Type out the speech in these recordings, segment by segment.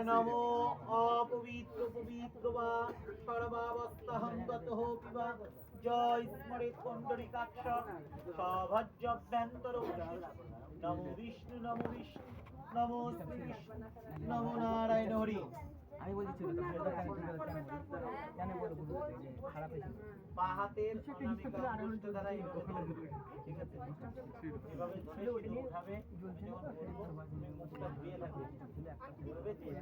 নমো অপবিত্র পবিত্র বা সর্বাবস্থাহং গতঃ পিবা জয় স্মরেত পুণ্ডরীকাক্ষ সভজ্জভ্যন্তর নমো বিষ্ণু নমো শ্রী বিষ্ণু নমো নারায়ণ হরি। আমি বলছি কেন বলবো খারাপ বাঁ হাতের অনামিকা অঙ্গুষ্ঠ দ্বারা এইভাবে ধরবে, ঠিক আছে? এভাবে ধরে উঠাবে, যখন বলবো তুমি মুখটা ধুয়ে রাখবে, ধরবে দিয়ে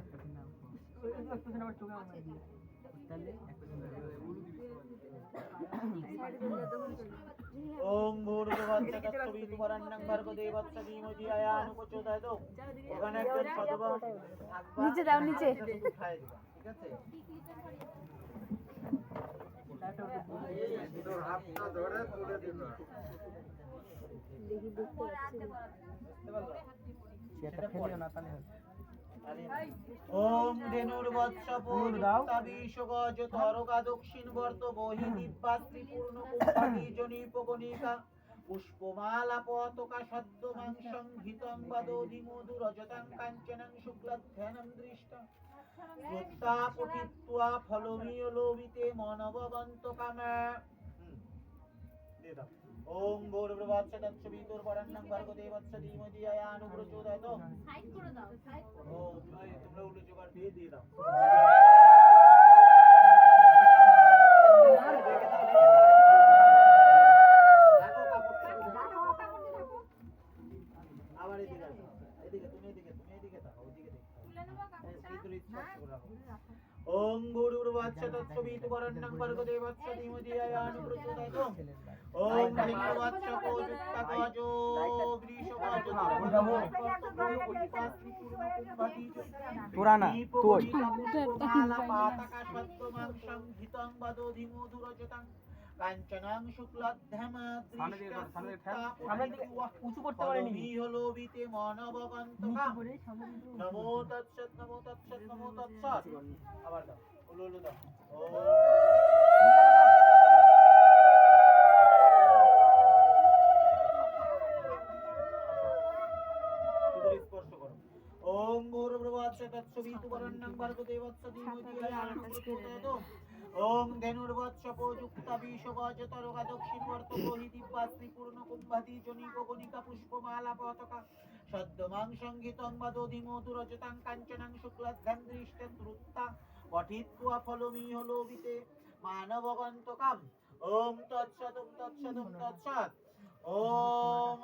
ওম ভূর্ভুবস্সুঃ তৎসবিতুর্বরেণ্যং ভর্গো দেবস্য ধীমহি ধিয়ায়ানুপ্রচোদয়াৎ। ওখানে একজন সদবা থাকবা, নিচে দাও, নিচে উঠায় দিবা, ঠিক আছে? তোর হাতটা ধরে তুলে দিবা। সেটা ফেলিও না তাহলে ওম ধেনুর্বৎস পূর্ণাবিশগজ তরকা দক্ষিণ বর্ত বহি দিব্যা ত্রিপূর্ণ কুম্ভানি জনিপগণিকা পুষ্পমালা পতকা সদ্যমাংসং ঘিতং বাদোধি মধু রজতাং কাঞ্চনং শুক্লধ্যানং দৃষ্টা শ্রদ্ধা পঠিত্বা ফলমীয় লোভিতে মনবগন্ত কামে। ওম ভূর্ভুবস্সুঃ তৎসবিতুর্বরেণ্যং ভর্গো দেবস্য ধীমহি ধিয়ায়ানুপ্রচোদয়াৎ। সাইড করে দাও, সাইড করে ও তোমরা উল্টো জোগাড় দিয়ে দাও। আবার এদিকে আসো, এদিকে তুমি এদিকে থাকো, ওইদিকে ওম ভূর্ভুবস্সুঃ তৎসবিতুর্বরেণ্যং ভর্গো দেবস্য ধীমহি ধিয়ায়ানুপ্রচোদয়াৎ। ওম ভূর্ভুবস্সুঃ পূজিতাগজো গ্রীষ্মগজো পুরানা তুই পুষ্পমালা পাতাকা সদ্যমাংসং ঘিতং বাদোধি মধু রজতাং কাঞ্চনাং শুক্লধ্যাম উঁচু করতে পারেনি লোভিতে মনবগন্তকাম। নমো তৎসৎ নমো তৎসৎ নমো তৎসৎ। আবার দাও, উলু উলু দাও। স্পর্শ করো। ওম ভূর্ভুবস্সুঃ তৎসবিতুর্বরেণ্যং ভর্গো দেবস্য ধীমহি ধিয়ায়ানুপ্রচোদয়াৎ। ওম ধেনুর্বৎস পযুক্তাবিশগজ তরকা দক্ষিণবর্ত বহি দিব্যা ত্রিপূর্ণ কুম্ভাতি জনিপগণিকা পুষ্পমালা পতকা সদ্যমাংসং ঘিতং বাদোধি মধু রজতাং কাঞ্চনং শুক্লধ্যান দৃষ্টাং শ্রুত্তা পঠিত্বা ফলমীহ লোভিতে মানবগন্তকাম। ওম তৎসৎ ওম তৎসৎ ওম তৎসৎ। ওম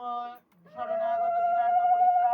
শরণাগত দীনার্ত পরিত্রাণ